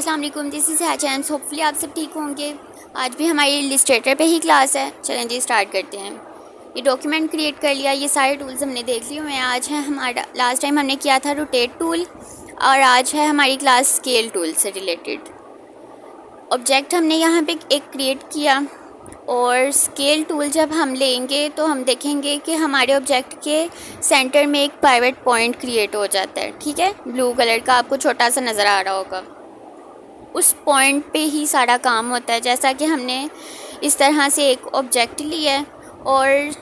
अस्सलाम वालेकुम, this is हैचैंस। Hopefully आप सब ठीक होंगे। आज भी हमारी इलस्ट्रेटर पे ही क्लास है। चलें जी स्टार्ट करते हैं। ये डॉक्यूमेंट क्रिएट कर लिया, ये सारे टूल्स हमने देख लिए हुए हैं। आज है हमारा, लास्ट टाइम हमने किया था रोटेट टूल, और आज है हमारी क्लास स्केल टूल से रिलेटेड। ऑब्जेक्ट हमने यहाँ पे एक क्रिएट किया, और स्केल टूल जब हम लेंगे तो हम देखेंगे कि हमारे ऑब्जेक्ट के सेंटर में एक पाइवट पॉइंट क्रिएट हो जाता है। ठीक है, ब्लू कलर का आपको छोटा सा नज़र आ रहा होगा। उस पॉइंट पे ही सारा काम होता है। जैसा कि हमने इस तरह से एक ऑब्जेक्ट लिया है और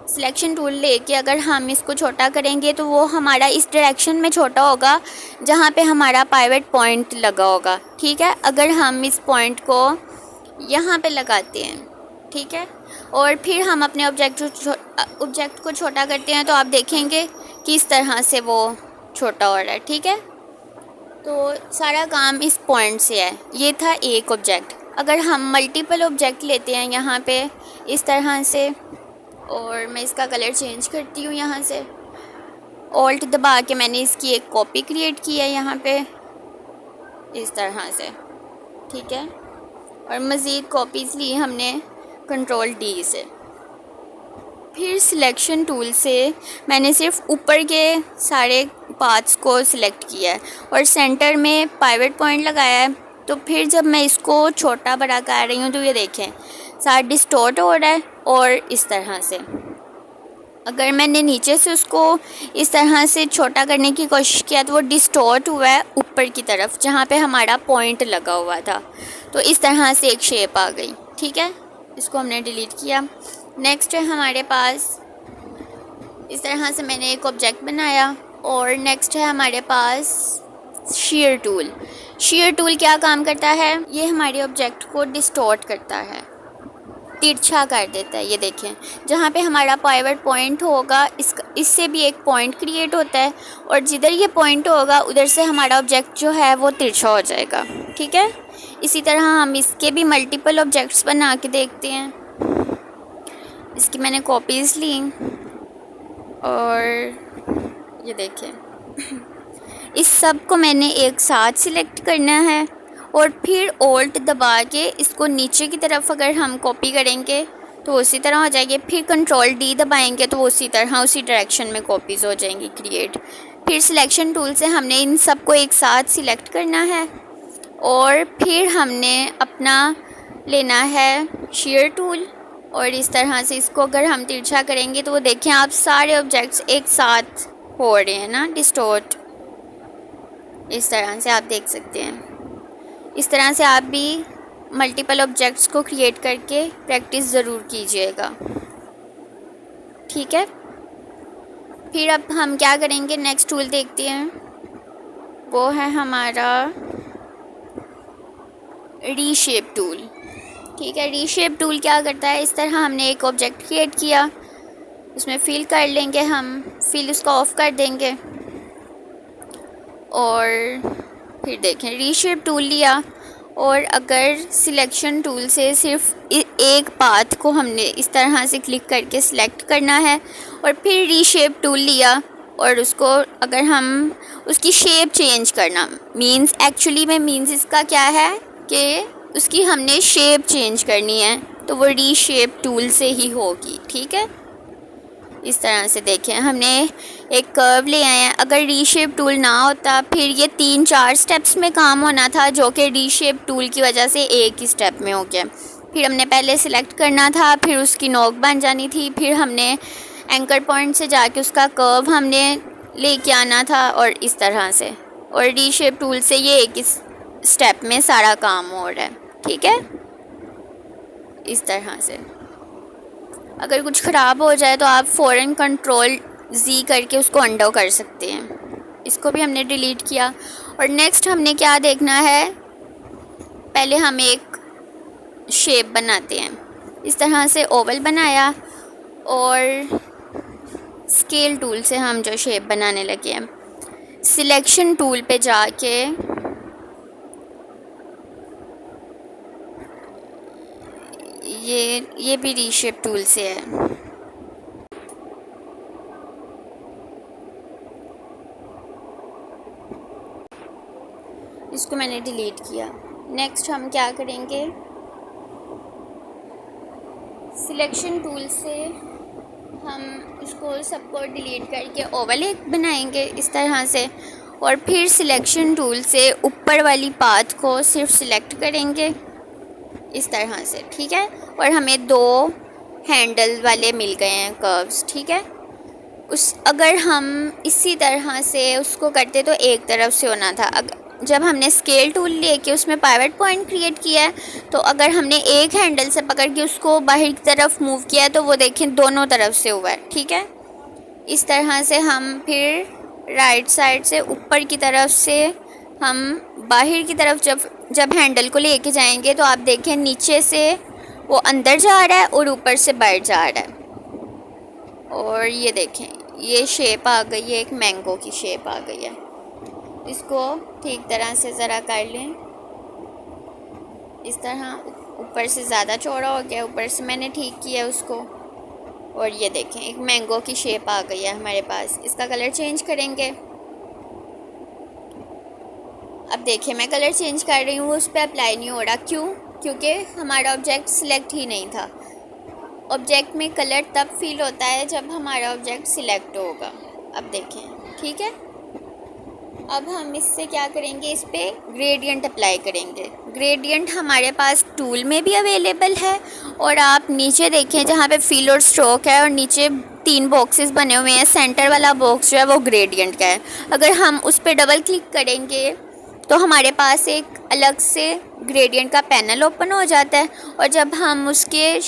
सिलेक्शन टूल लेके अगर हम इसको छोटा करेंगे तो वो हमारा इस डायरेक्शन में छोटा होगा जहाँ पे हमारा पाइवट पॉइंट लगा होगा। ठीक है, अगर हम इस पॉइंट को यहाँ पे लगाते हैं, ठीक है, और फिर हम अपने ऑब्जेक्ट को छोटा करते हैं तो आप देखेंगे कि इस तरह से वो छोटा हो रहा है। ठीक है, तो सारा काम इस पॉइंट से है। ये था एक ऑब्जेक्ट। अगर हम मल्टीपल ऑब्जेक्ट लेते हैं यहाँ पे इस तरह से, और मैं इसका कलर चेंज करती हूँ यहाँ से, ऑल्ट दबा के मैंने इसकी एक कॉपी क्रिएट की है यहाँ पे इस तरह से। ठीक है, और मज़ीद कॉपीज़ ली हमने कंट्रोल डी से। फिर सिलेक्शन टूल से मैंने सिर्फ ऊपर के सारे पार्ट्स को सिलेक्ट किया है और सेंटर में पाइवट पॉइंट लगाया है। तो फिर जब मैं इसको छोटा बड़ा कर रही हूँ तो ये देखें सारा डिस्टॉर्ट हो रहा है। और इस तरह से अगर मैंने नीचे से उसको इस तरह से छोटा करने की कोशिश किया तो वो डिस्टॉर्ट हुआ है ऊपर की तरफ जहाँ पे हमारा पॉइंट लगा हुआ था। तो इस तरह से एक शेप आ गई। ठीक है, इसको हमने डिलीट किया। नेक्स्ट है हमारे पास, इस तरह से मैंने एक ऑब्जेक्ट बनाया। और नेक्स्ट है हमारे पास शेयर टूल। शेयर टूल क्या काम करता है? ये हमारे ऑब्जेक्ट को डिस्टॉर्ट करता है, तिरछा कर देता है। ये देखें जहाँ पे हमारा पाइवट पॉइंट होगा इससे भी एक पॉइंट क्रिएट होता है, और जिधर ये पॉइंट होगा उधर से हमारा ऑब्जेक्ट जो है वो तिरछा हो जाएगा। ठीक है, इसी तरह हम इसके भी मल्टीपल ऑब्जेक्ट्स बना के देखते हैं। इसकी मैंने कॉपीज़ ली और ये देखें इस सब को मैंने एक साथ सिलेक्ट करना है, और फिर ऑल्ट दबा के इसको नीचे की तरफ अगर हम कॉपी करेंगे तो उसी तरह हो जाएगी। फिर कंट्रोल डी दबाएंगे तो उसी तरह उसी डायरेक्शन में कॉपीज़ हो जाएंगी क्रिएट। फिर सिलेक्शन टूल से हमने इन सब को एक साथ सिलेक्ट करना है, और फिर हमने अपना लेना है शेयर टूल, और इस तरह से इसको अगर हम तिरछा करेंगे तो वो देखें आप सारे ऑब्जेक्ट्स एक साथ हो रहे हैं ना डिस्टॉर्ट। इस तरह से आप देख सकते हैं। इस तरह से आप भी मल्टीपल ऑब्जेक्ट्स को क्रिएट करके प्रैक्टिस ज़रूर कीजिएगा। ठीक है, फिर अब हम क्या करेंगे, नेक्स्ट टूल देखते हैं। वो है हमारा रीशेप टूल। ठीक है, रीशेप टूल क्या करता है, इस तरह हमने एक ऑब्जेक्ट क्रिएट किया, उसमें फिल कर लेंगे हम, फिल उसको ऑफ कर देंगे, और फिर देखें रीशेप टूल लिया। और अगर सिलेक्शन टूल से सिर्फ एक पाथ को हमने इस तरह से क्लिक करके सिलेक्ट करना है, और फिर रीशेप टूल लिया और उसको अगर हम उसकी शेप चेंज करना मींस एक्चुअली में मींस इसका क्या है कि उसकी हमने शेप चेंज करनी है तो वो रीशेप टूल से ही होगी। ठीक है, इस तरह से देखें हमने एक कर्व ले आए हैं। अगर रीशेप टूल ना होता फिर ये 3-4 स्टेप्स में काम होना था, जो कि रीशेप टूल की वजह से एक ही स्टेप में हो गया। फिर हमने पहले सिलेक्ट करना था, फिर उसकी नोक बन जानी थी, फिर हमने एंकर पॉइंट से जाके उसका कर्व हमने लेके आना था, और इस तरह से। और रीशेप टूल से ये एक स्टेप में सारा काम हो रहा है। ठीक है, इस तरह से अगर कुछ ख़राब हो जाए तो आप फ़ौरन कंट्रोल जी करके उसको अंडो कर सकते हैं। इसको भी हमने डिलीट किया। और नेक्स्ट हमने क्या देखना है, पहले हम एक शेप बनाते हैं। इस तरह से ओवल बनाया, और स्केल टूल से हम जो शेप बनाने लगे हैं, सिलेक्शन टूल पे जाके ये भी रीशेप टूल से है। इसको मैंने डिलीट किया। नेक्स्ट हम क्या करेंगे, सिलेक्शन टूल से हम इसको सबको डिलीट करके ओवरले बनाएंगे इस तरह से, और फिर सिलेक्शन टूल से ऊपर वाली पाथ को सिर्फ सिलेक्ट करेंगे इस तरह से, ठीक है। और हमें 2 हैंडल वाले मिल गए हैं कर्व्स, ठीक है। अगर हम इसी तरह से उसको करते तो एक तरफ से होना था। जब हमने स्केल टूल लेके उसमें पाइवट पॉइंट क्रिएट किया है, तो अगर हमने एक हैंडल से पकड़ के उसको बाहर की तरफ मूव किया है तो वो देखें दोनों तरफ से हुआ है, ठीक है। इस तरह से हम फिर राइट साइड से ऊपर की तरफ से हम बाहर की तरफ जब हैंडल को लेके जाएंगे तो आप देखें नीचे से वो अंदर जा रहा है और ऊपर से बाहर जा रहा है। और ये देखें ये शेप आ गई है, एक मैंगो की शेप आ गई है। इसको ठीक तरह से ज़रा कर लें, इस तरह ऊपर से ज़्यादा चौड़ा हो गया, ऊपर से मैंने ठीक किया उसको। और ये देखें एक मैंगो की शेप आ गई है हमारे पास। इसका कलर चेंज करेंगे। अब देखिए मैं कलर चेंज कर रही हूँ, उस पर अप्लाई नहीं हो रहा। क्यों? क्योंकि हमारा ऑब्जेक्ट सिलेक्ट ही नहीं था। ऑब्जेक्ट में कलर तब फील होता है जब हमारा ऑब्जेक्ट सिलेक्ट होगा। अब देखें, ठीक है। अब हम इससे क्या करेंगे, इस पर ग्रेडियंट अप्लाई करेंगे। ग्रेडियंट हमारे पास टूल में भी अवेलेबल है, और आप नीचे देखें जहाँ पे फिल और स्ट्रोक है और नीचे 3 बॉक्सेस बने हुए हैं। सेंटर वाला बॉक्स जो है वो ग्रेडियंट का है। अगर हम उस पर डबल क्लिक करेंगे तो हमारे पास एक अलग से ग्रेडियंट का पैनल ओपन हो जाता है, और जब हम उसके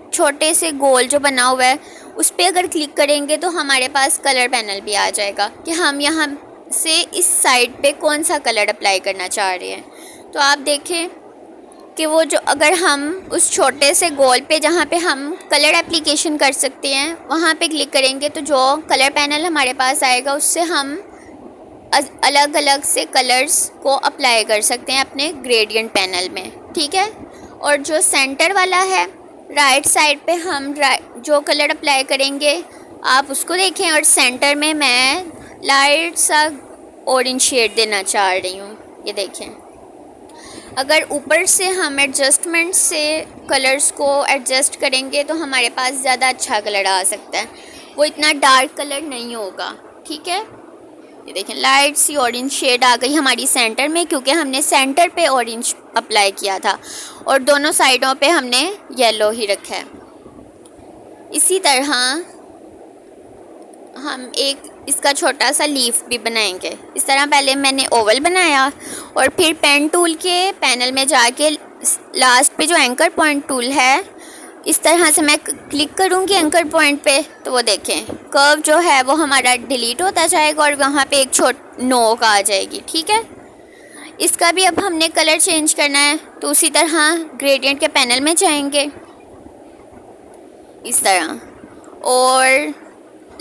छोटे से गोल जो बना हुआ है उस पर अगर क्लिक करेंगे तो हमारे पास कलर पैनल भी आ जाएगा कि हम यहाँ से इस साइड पे कौन सा कलर अप्लाई करना चाह रहे हैं। तो आप देखें कि वो जो अगर हम उस छोटे से गोल पे जहाँ पे हम कलर एप्लीकेशन कर सकते हैं वहाँ पे क्लिक करेंगे तो जो कलर पैनल हमारे पास आएगा उससे हम अलग अलग से कलर्स को अप्लाई कर सकते हैं अपने ग्रेडियंट पैनल में, ठीक है। और जो सेंटर वाला है राइट साइड पे हम जो कलर अप्लाई करेंगे आप उसको देखें, और सेंटर में मैं लाइट सा ऑरेंज शेड देना चाह रही हूँ। ये देखें, अगर ऊपर से हम एडजस्टमेंट से कलर्स को एडजस्ट करेंगे तो हमारे पास ज़्यादा अच्छा कलर आ सकता है, वो इतना डार्क कलर नहीं होगा, ठीक है। ये देखें लाइट सी ऑरेंज शेड आ गई हमारी सेंटर में, क्योंकि हमने सेंटर पे ऑरेंज अप्लाई किया था और दोनों साइडों पे हमने येलो ही रखा है। इसी तरह हम एक इसका छोटा सा लीफ भी बनाएंगे। इस तरह पहले मैंने ओवल बनाया और फिर पेन टूल के पैनल में जाके लास्ट पे जो एंकर पॉइंट टूल है इस तरह से मैं क्लिक करूँगी एंकर पॉइंट पे, तो वो देखें कर्व जो है वो हमारा डिलीट होता जाएगा और वहाँ पे एक नोक आ जाएगी, ठीक है। इसका भी अब हमने कलर चेंज करना है, तो उसी तरह ग्रेडियंट के पैनल में जाएंगे इस तरह, और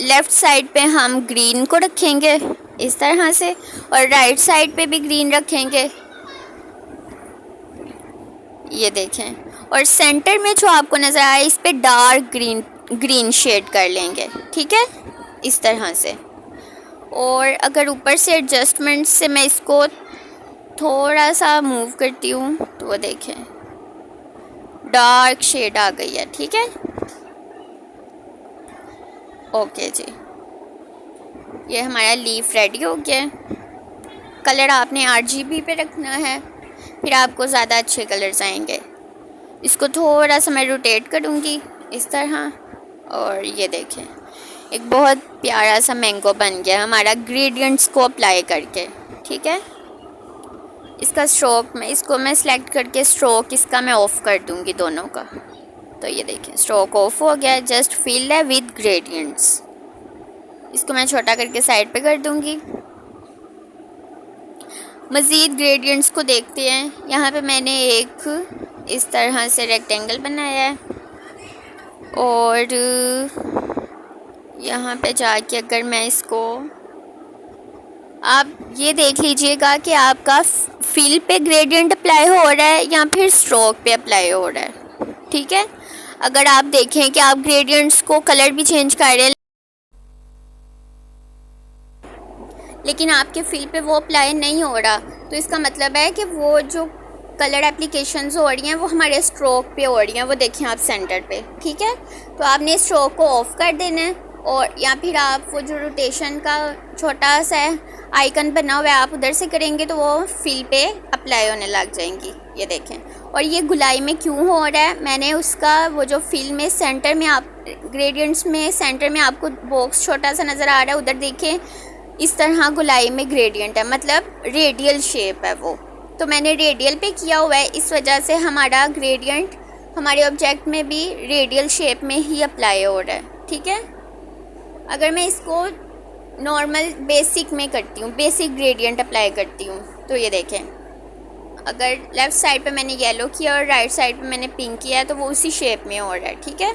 लेफ़्ट साइड पे हम ग्रीन को रखेंगे इस तरह से, और राइट साइड पे भी ग्रीन रखेंगे। ये देखें, और सेंटर में जो आपको नज़र आए इस पे डार्क ग्रीन शेड कर लेंगे, ठीक है, इस तरह से। और अगर ऊपर से एडजस्टमेंट से मैं इसको थोड़ा सा मूव करती हूँ तो वो देखें डार्क शेड आ गई है, ठीक है। ओके जी, ये हमारा लीफ रेडी हो गया। कलर आपने RGB पे रखना है, फिर आपको ज़्यादा अच्छे कलर्स आएंगे। इसको थोड़ा सा मैं रोटेट करूँगी इस तरह, और ये देखें एक बहुत प्यारा सा मैंगो बन गया हमारा ग्रेडियंट्स को अप्लाई करके, ठीक है। इसका स्ट्रोक इसको मैं सिलेक्ट करके स्ट्रोक इसका मैं ऑफ़ कर दूँगी दोनों का, तो ये देखें स्ट्रोक ऑफ हो गया, जस्ट फिल है विद ग्रेडियंट्स। इसको मैं छोटा करके साइड पे कर दूँगी। मज़ीद ग्रेडियंट्स को देखते हैं। यहाँ पे मैंने एक इस तरह से रेक्टेंगल बनाया है, और यहाँ पे जाके अगर मैं इसको, आप ये देख लीजिएगा कि आपका फिल पे ग्रेडियंट अप्लाई हो रहा है या फिर स्ट्रोक पे अप्लाई हो रहा है, ठीक है। अगर आप देखें कि आप ग्रेडियंट्स को कलर भी चेंज कर रहे हैं लेकिन आपके फिल पे वो अप्लाई नहीं हो रहा, तो इसका मतलब है कि वो जो कलर एप्लीकेशंस हो रही हैं वो हमारे स्ट्रोक पे हो रही हैं, वो देखें आप सेंटर पे, ठीक है। तो आपने स्ट्रोक को ऑफ कर देना है, और या फिर आप वो जो रोटेशन का छोटा सा आइकन बना हुआ है आप उधर से करेंगे तो वो फिल पे अप्लाई होने लग जाएंगी, ये देखें। और ये गुलाई में क्यों हो रहा है, मैंने उसका वो जो फिल में सेंटर में आप ग्रेडियंट्स में सेंटर में आपको बॉक्स छोटा सा नज़र आ रहा है, उधर देखें इस तरह गुलाई में ग्रेडियंट है, मतलब रेडियल शेप है वो, तो मैंने रेडियल पे किया हुआ है, इस वजह से हमारा ग्रेडियंट हमारे ऑब्जेक्ट में भी रेडियल शेप में ही अप्लाई हो रहा है, ठीक है। अगर मैं इसको नॉर्मल बेसिक में करती हूँ, बेसिक ग्रेडियंट अप्लाई करती हूँ, तो ये देखें अगर लेफ़्ट साइड पे मैंने येलो किया और राइट साइड पे मैंने पिंक किया है तो वो उसी शेप में हो रहा है, ठीक है।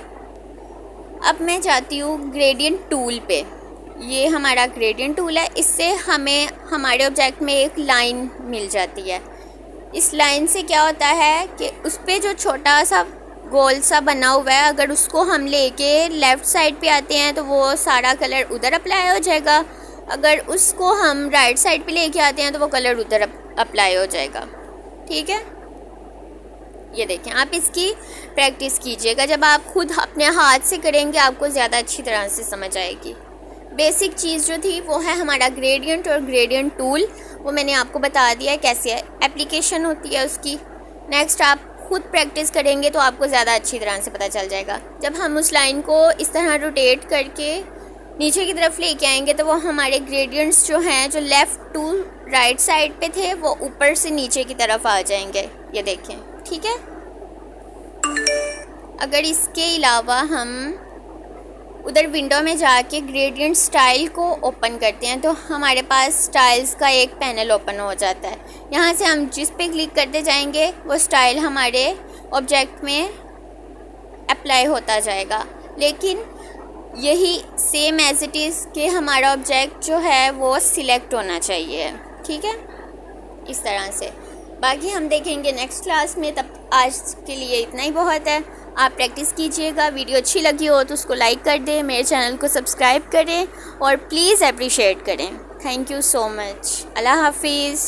अब मैं जाती हूँ ग्रेडियंट टूल पे, ये हमारा ग्रेडियंट टूल है, इससे हमें हमारे ऑब्जेक्ट में एक लाइन मिल जाती है। इस लाइन से क्या होता है कि उस पर जो छोटा सा गोल सा बना हुआ है, अगर उसको हम लेके लेफ़्ट साइड पे आते हैं तो वो सारा कलर उधर अप्लाई हो जाएगा, अगर उसको हम राइट साइड पे लेके आते हैं तो वो कलर उधर अप्लाई हो जाएगा, ठीक है। ये देखें, आप इसकी प्रैक्टिस कीजिएगा, जब आप खुद अपने हाथ से करेंगे आपको ज़्यादा अच्छी तरह से समझ आएगी। बेसिक चीज़ जो थी वो है हमारा ग्रेडियंट और ग्रेडियंट टूल, वो मैंने आपको बता दिया है कैसे एप्लीकेशन होती है उसकी। नेक्स्ट आप खुद प्रैक्टिस करेंगे तो आपको ज़्यादा अच्छी तरह से पता चल जाएगा। जब हम उस लाइन को इस तरह रोटेट करके नीचे की तरफ लेके आएंगे तो वो हमारे ग्रेडियंट्स जो हैं, जो लेफ़्ट टू राइट साइड पे थे, वो ऊपर से नीचे की तरफ आ जाएंगे, ये देखें, ठीक है। अगर इसके अलावा हम उधर विंडो में जाके ग्रेडियंट स्टाइल को ओपन करते हैं तो हमारे पास स्टाइल्स का एक पैनल ओपन हो जाता है। यहाँ से हम जिस पे क्लिक करते जाएंगे वो स्टाइल हमारे ऑब्जेक्ट में अप्लाई होता जाएगा, लेकिन यही सेम एज इट इज़ कि हमारा ऑब्जेक्ट जो है वो सिलेक्ट होना चाहिए, ठीक है, इस तरह से। बाकी हम देखेंगे नेक्स्ट क्लास में, तब आज के लिए इतना ही बहुत है। आप प्रैक्टिस कीजिएगा, वीडियो अच्छी लगी हो तो उसको लाइक कर दें, मेरे चैनल को सब्सक्राइब करें और प्लीज़ अप्रिशिएट करें। Thank you so much. अल्लाह हाफिज़।